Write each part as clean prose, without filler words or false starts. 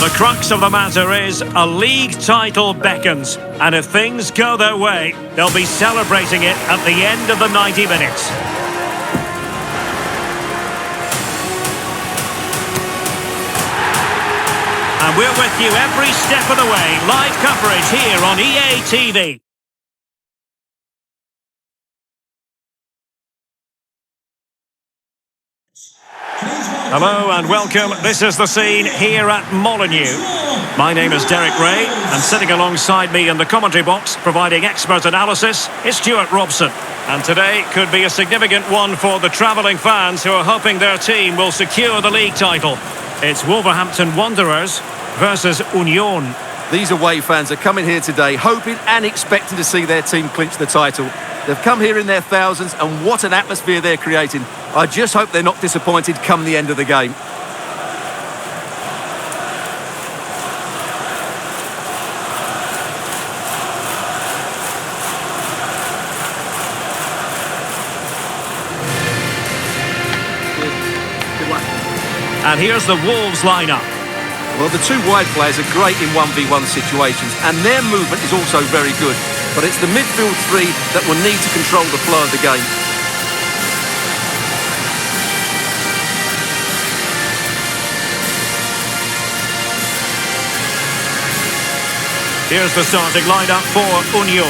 The crux of the matter is a league title beckons, and if things go their way, they'll be celebrating it at the end of the 90 minutes. And we're with you every step of the way. Live coverage here on EA TV. Hello and welcome. This is the scene here at Molineux. My name is Derek Ray, and sitting alongside me in the commentary box, providing expert analysis, is Stuart Robson. And today could be a significant one for the travelling fans who are hoping their team will secure the league title. It's Wolverhampton Wanderers versus Union. These away fans are coming here today hoping and expecting to see their team clinch the title. They've come here in their thousands, and what an atmosphere they're creating. I just hope they're not disappointed come the end of the game. And here's the Wolves lineup. Well, the two wide players are great in 1v1 situations, and their movement is also very good. But it's the midfield three that will need to control the flow of the game. Here's the starting lineup for Union.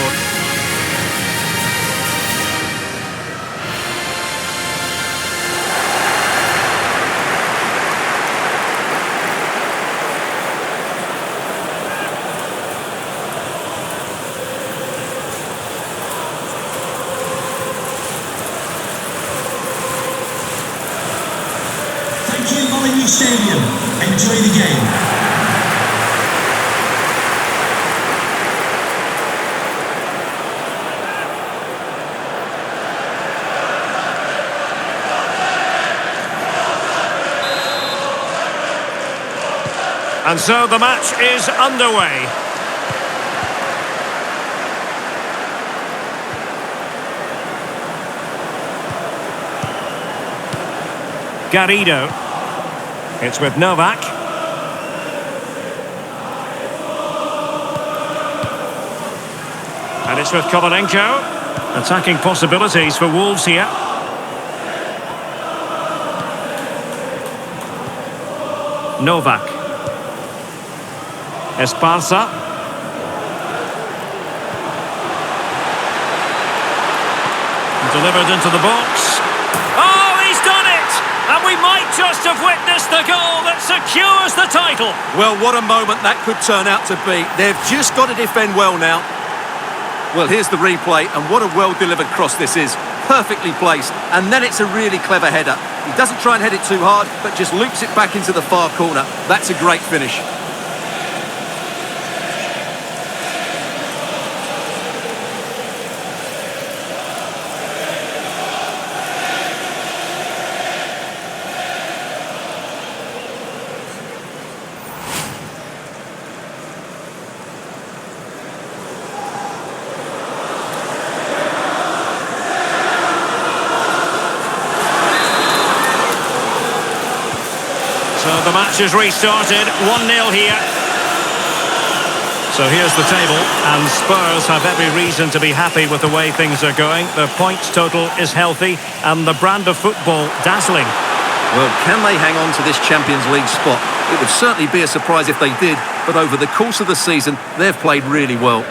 Molineux Stadium. Enjoy the game. And so the match is underway. Garrido. It's with Novak. And it's with Kovalenko. Attacking possibilities for Wolves here. Novak. Esparza. Delivered into the box. Oh, he's done it! And we might just have witnessed the goal that secures the title. Well, what a moment that could turn out to be. They've just got to defend well now. Well, here's the replay, and what a well-delivered cross this is. Perfectly placed, and then it's a really clever header. He doesn't try and head it too hard, but just loops it back into the far corner. That's a great finish. So the match is restarted, 1-0 here. So here's the table, and Spurs have every reason to be happy with the way things are going. The points total is healthy, and the brand of football dazzling. Well, can they hang on to this Champions League spot? It would certainly be a surprise if they did, but over the course of the season, they've played really well.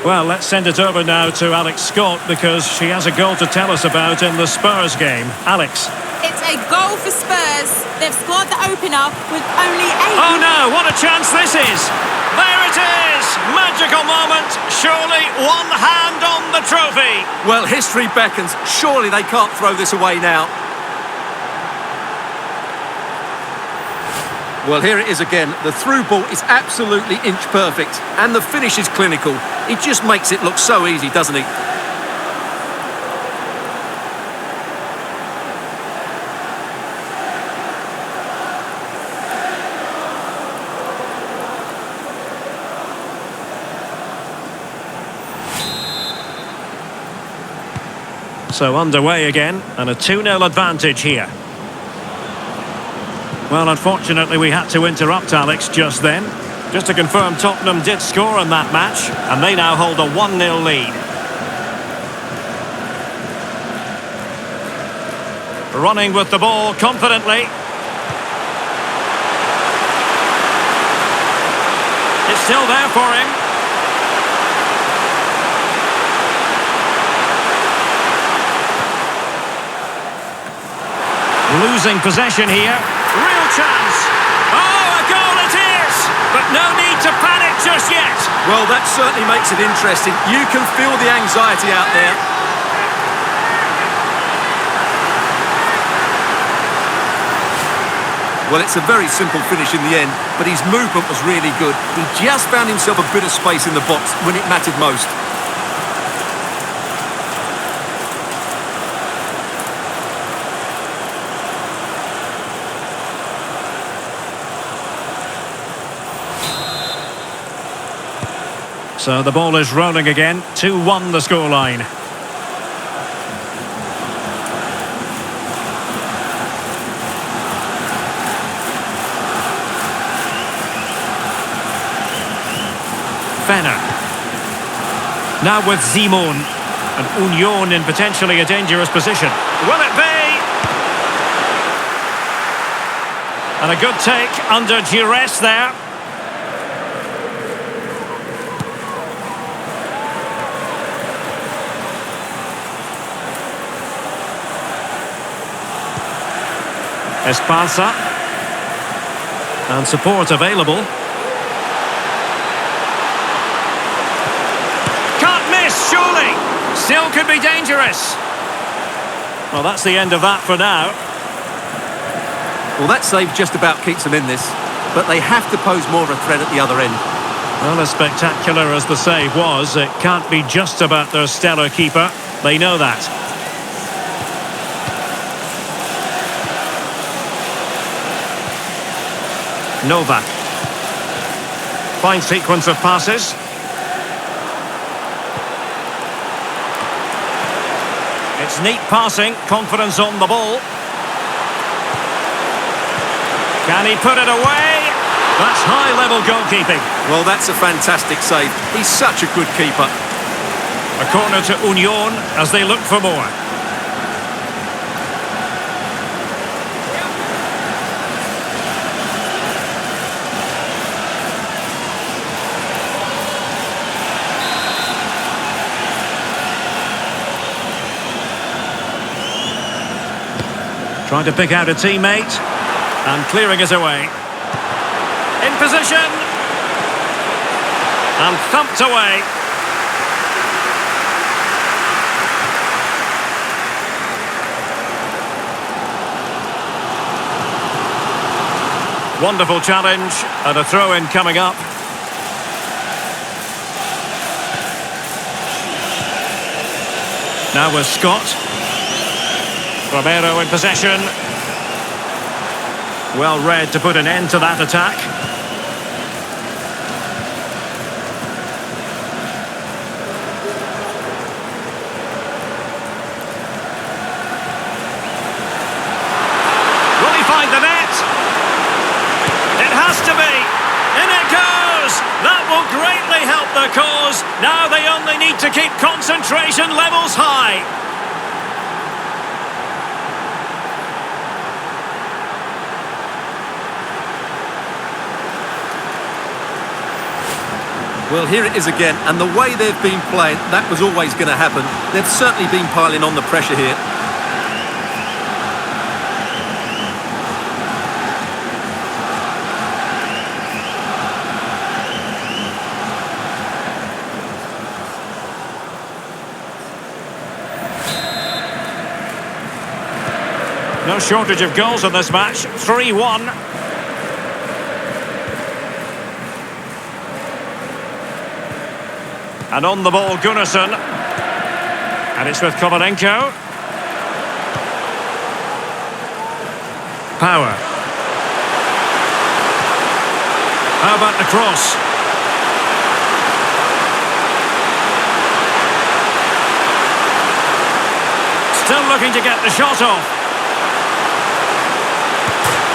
Well, let's send it over now to Alex Scott, because she has a goal to tell us about in the Spurs game. Alex. It's a goal for Spurs. They've scored the opener with only 8. Oh no, what a chance this is! There it is! Magical moment. Surely one hand on the trophy. Well, history beckons. Surely they can't throw this away now. Well, here it is again. The through ball is absolutely inch perfect, and the finish is clinical. He just makes it look so easy, doesn't he? So underway again, and a 2-0 advantage here. Well, unfortunately, we had to interrupt Alex just then. Just to confirm, Tottenham did score in that match, and they now hold a 1-0 lead. Running with the ball confidently. It's still there for him. Losing possession here. Real chance. Oh, a goal it is! But no need to panic just yet. Well, that certainly makes it interesting. You can feel the anxiety out there. Well, it's a very simple finish in the end, but his movement was really good. He just found himself a bit of space in the box when it mattered most. So the ball is rolling again. 2-1 the scoreline. Fenner. Now with Simon. And Union in potentially a dangerous position. Will it be? And a good take under duress there. Esparza. And support available. Can't miss, surely. Still could be dangerous. Well, that's the end of that for now. Well, that save just about keeps them in this, but they have to pose more of a threat at the other end. Well, as spectacular as the save was, it can't be just about their stellar keeper. They know that. Novak. Fine sequence of passes. It's neat passing, confidence on the ball. Can he put it away? That's high-level goalkeeping. Well, that's a fantastic save. He's such a good keeper. A corner to Union as they look for more. Trying to pick out a teammate and clearing it away. In position and thumped away. Wonderful challenge and a throw-in coming up. Now with Scott. Romero in possession. Well read to put an end to that attack. Will he find the net? It has to be. In it goes. That will greatly help their cause. Now they only need to keep concentration levels high. Well, here it is again, and the way they've been playing, that was always going to happen. They've certainly been piling on the pressure here. No shortage of goals in this match. 3-1. And on the ball, Gunnarsson. And it's with Kovalenko. Power. How about the cross? Still looking to get the shot off.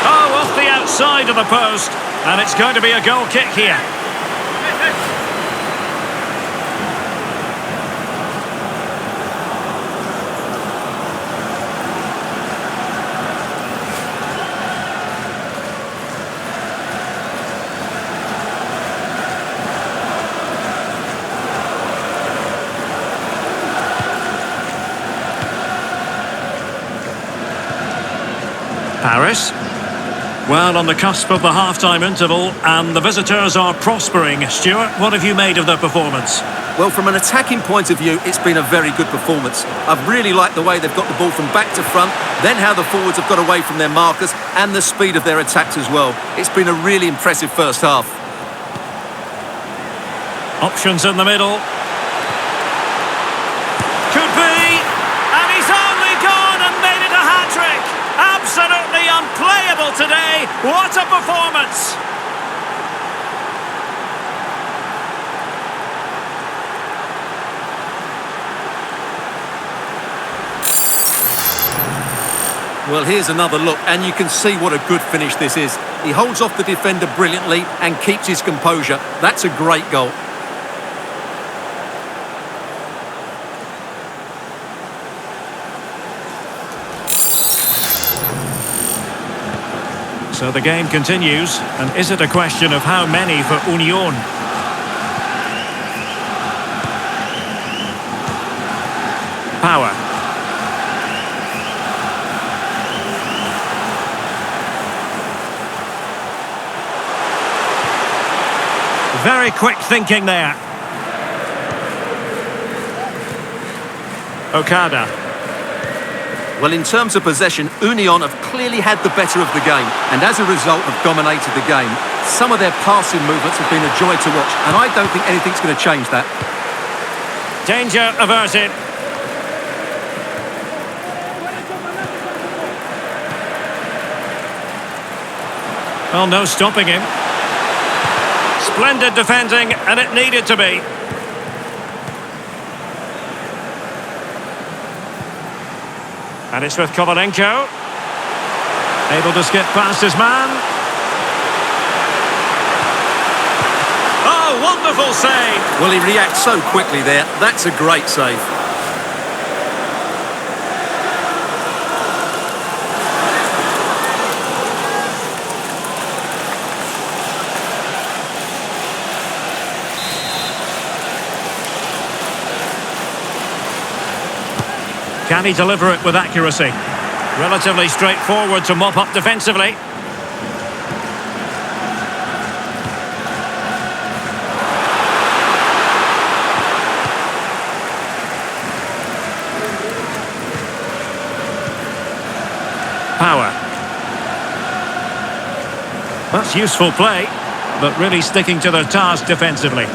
Oh, off the Side of the post, and it's going to be a goal kick here. Paris. Well, on the cusp of the half-time interval, and the visitors are prospering. Stuart, what have you made of their performance? Well, from an attacking point of view, it's been a very good performance. I've really liked the way they've got the ball from back to front, then how the forwards have got away from their markers, and the speed of their attacks as well. It's been a really impressive first half. Options in the middle. Could be, and he's only gone and made it a hat-trick. Absolutely unplayable today. What a performance! Well, here's another look, and you can see what a good finish this is. He holds off the defender brilliantly and keeps his composure. That's a great goal. So the game continues, and is it a question of how many for Union? Power. Very quick thinking there. Okada. Well, in terms of possession, Union have clearly had the better of the game, and as a result have dominated the game. Some of their passing movements have been a joy to watch, and I don't think anything's going to change that. Danger averted. Well, no stopping him. Splendid defending, and it needed to be. And it's with Kovalenko. Able to skip past his man. Oh, wonderful save! Well, he reacts so quickly there. That's a great save. Can he deliver it with accuracy? Relatively straightforward to mop up defensively. Power. That's useful play, but really sticking to their task defensively.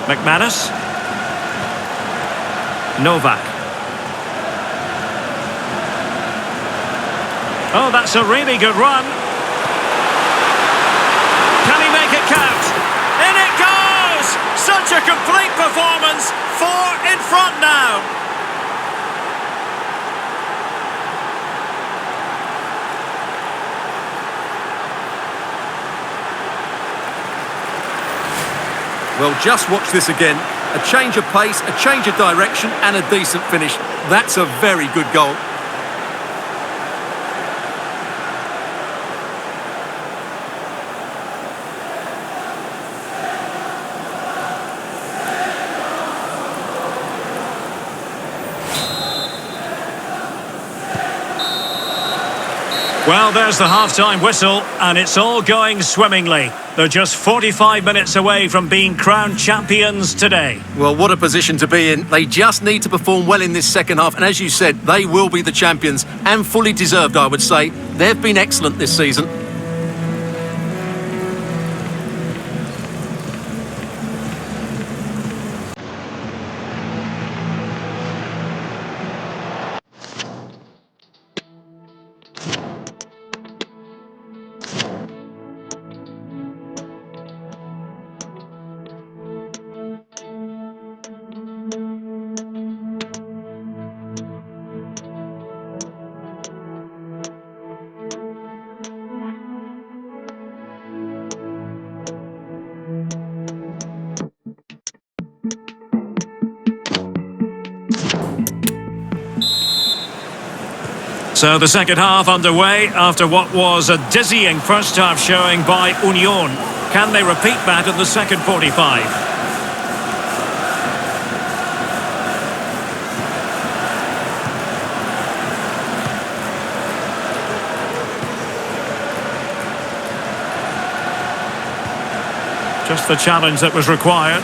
McManus. Novak. Oh, that's a really good run. Can he make it count? In it goes! Such a complete performance. 4 in front now. Well, just watch this again. A change of pace, a change of direction, and a decent finish. That's a very good goal. Well, there's the half-time whistle, and it's all going swimmingly. They're just 45 minutes away from being crowned champions today. Well, what a position to be in. They just need to perform well in this second half, and as you said, they will be the champions, and fully deserved, I would say. They've been excellent this season. So the second half underway after what was a dizzying first half showing by Union. Can they repeat that in the second 45? Just the challenge that was required.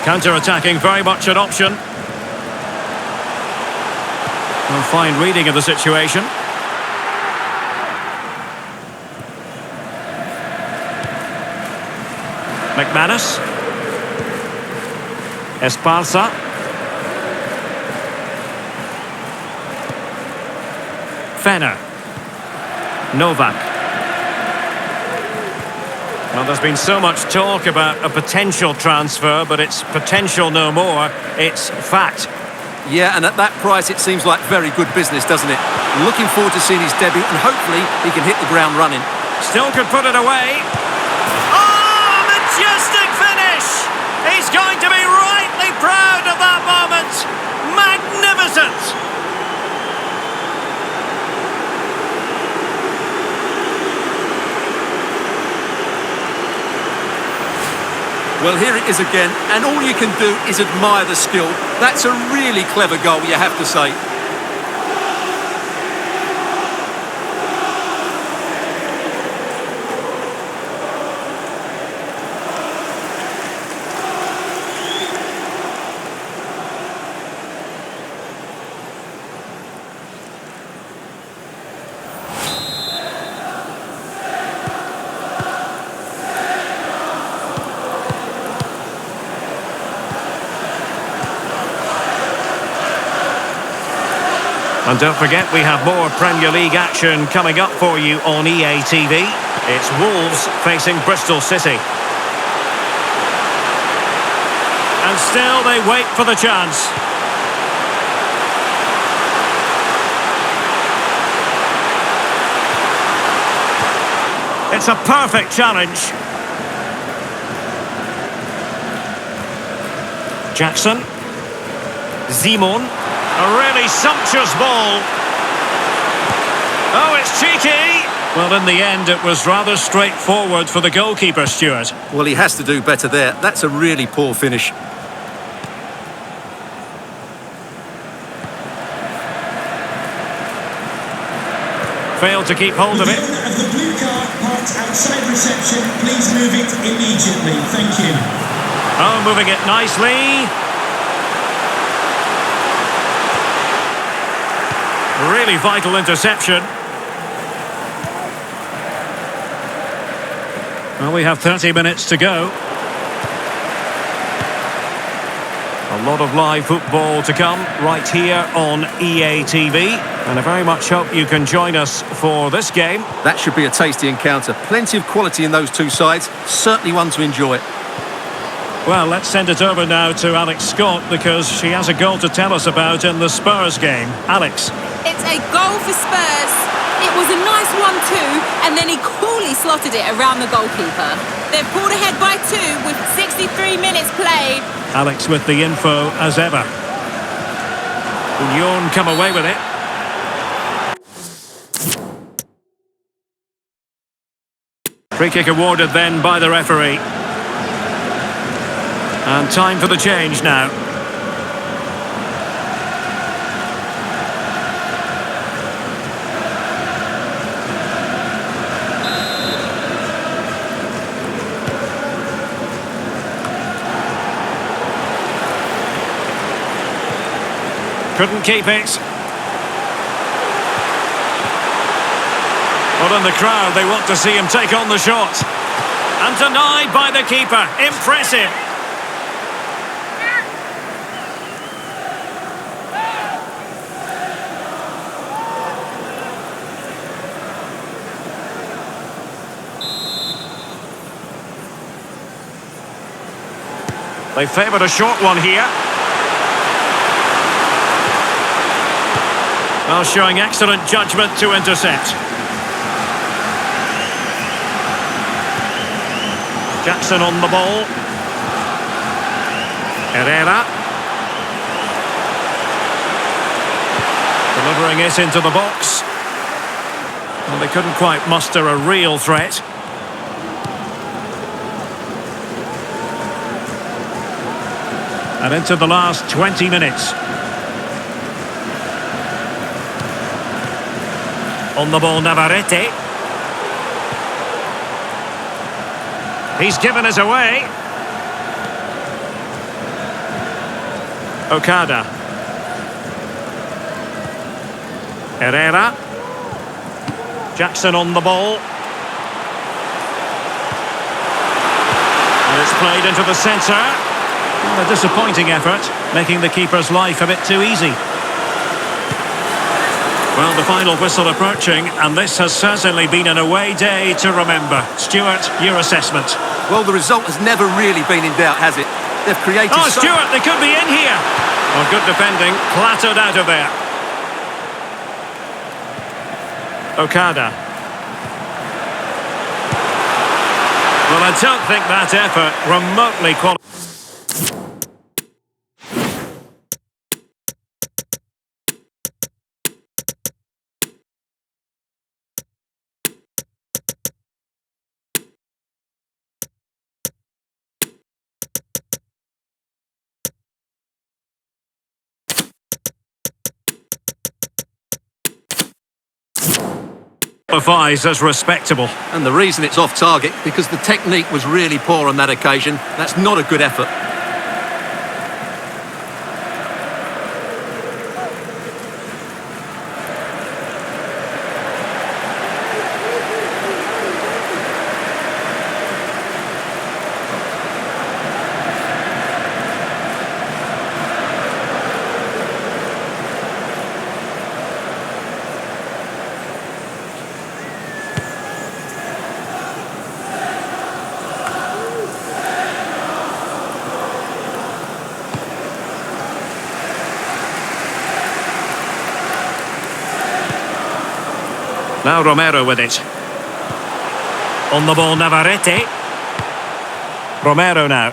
Counter-attacking, very much an option. A fine reading of the situation. McManus. Esparza. Fenner. Novak. Well, there's been so much talk about a potential transfer, but it's potential no more. It's fact. Yeah, and at that price, it seems like very good business, doesn't it? Looking forward to seeing his debut, and hopefully he can hit the ground running. Still could put it away. Oh, majestic finish! He's going to be rightly proud of that moment. Magnificent! Well, here it is again, and all you can do is admire the skill. That's a really clever goal, you have to say. And don't forget, we have more Premier League action coming up for you on EA TV. It's Wolves facing Bristol City. And still they wait for the chance. It's a perfect challenge. Jackson. Simon. A really sumptuous ball. Oh, it's cheeky! Well, in the end, it was rather straightforward for the goalkeeper, Stuart. Well, he has to do better there. That's a really poor finish. Failed to keep hold of it. The owner of the blue card parked outside reception. Please move it immediately. Thank you. Oh, moving it nicely. Really vital interception. Well, we have 30 minutes to go. A lot of live football to come right here on EA TV. And I very much hope you can join us for this game. That should be a tasty encounter. Plenty of quality in those two sides. Certainly one to enjoy. Well, let's send it over now to Alex Scott because she has a goal to tell us about in the Spurs game. Alex. It's a goal for Spurs. It was a nice 1-2, and then he coolly slotted it around the goalkeeper. They've pulled ahead by 2 with 63 minutes played. Alex with the info as ever. Union come away with it. Free kick awarded then by the referee. And time for the change now. Couldn't keep it. Well, in the crowd, they want to see him take on the shot. And denied by the keeper. Impressive. They favoured a short one here. Well, showing excellent judgment to intercept. Jackson on the ball. Herrera. The delivering it into the box. Well, they couldn't quite muster a real threat. And into the last 20 minutes. On the ball, Navarrete. He's given us away. Okada. Herrera. Jackson on the ball. And it's played into the centre. A disappointing effort, making the keeper's life a bit too easy. Well, the final whistle approaching, and this has certainly been an away day to remember. Stuart, your assessment? Well, the result has never really been in doubt, has it? They've created... Oh, Stuart, they could be in here! Well, good defending, clattered out of there. Okada. Well, I don't think that effort remotely qualifies. As respectable. And the reason it's off target, because the technique was really poor on that occasion. That's not a good effort. Now Romero with it. On the ball, Navarrete. Romero now.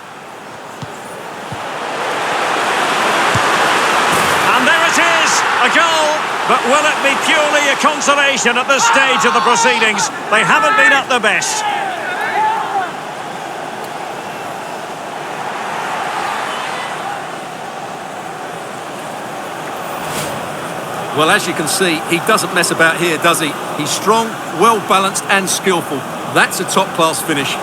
And there it is! A goal! But will it be purely a consolation at this stage of the proceedings? They haven't been at their best. Well, as you can see, he doesn't mess about here, does he? He's strong, well-balanced and skillful. That's a top-class finish.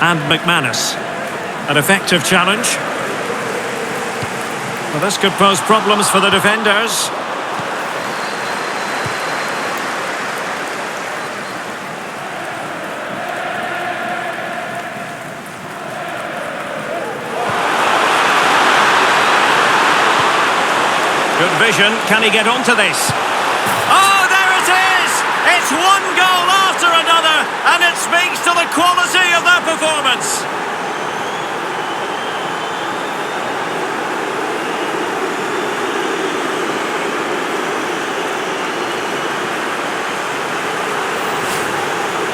And McManus. An effective challenge. Well, this could pose problems for the defenders. Good vision. Can he get onto this? Oh, there it is! It's one goal after another, and it speaks to the quality of their performance.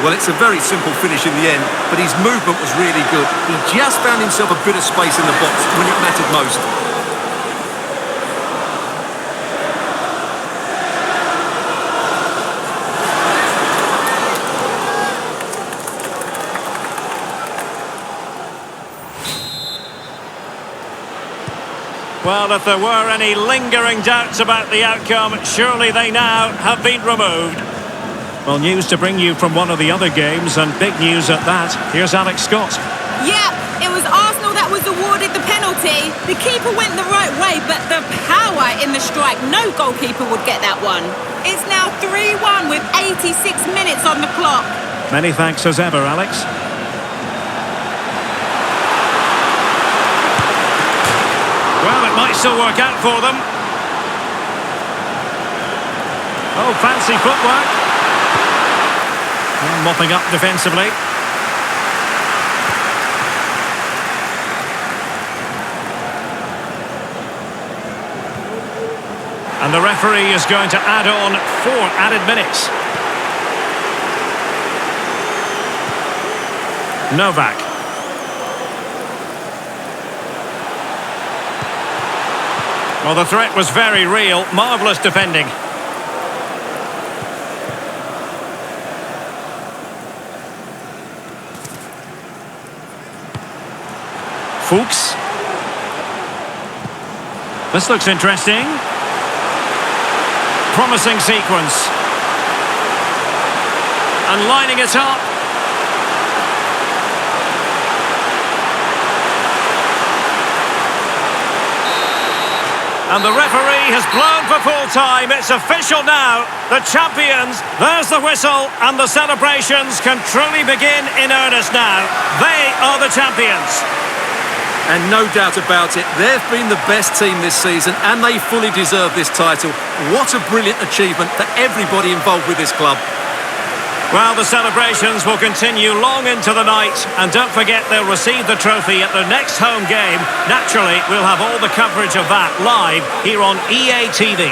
Well, it's a very simple finish in the end, but his movement was really good. He just found himself a bit of space in the box when it mattered most. Well, if there were any lingering doubts about the outcome, surely they now have been removed. Well, news to bring you from one of the other games, and big news at that. Here's Alex Scott. Yeah, it was Arsenal that was awarded the penalty. The keeper went the right way, but the power in the strike, no goalkeeper would get that one. It's now 3-1 with 86 minutes on the clock. Many thanks as ever, Alex. Well, it might This will work out for them. Oh, fancy footwork. And mopping up defensively. And the referee is going to add on 4 added minutes. Novak. Well, the threat was very real. Marvellous defending. Fuchs. This looks interesting. Promising sequence. And lining it up. And the referee has blown for full time. It's official now. The champions. There's the whistle. And the celebrations can truly begin in earnest now. They are the champions. And no doubt about it, they've been the best team this season and they fully deserve this title. What a brilliant achievement for everybody involved with this club. Well, the celebrations will continue long into the night. And don't forget they'll receive the trophy at the next home game. Naturally, we'll have all the coverage of that live here on EA TV.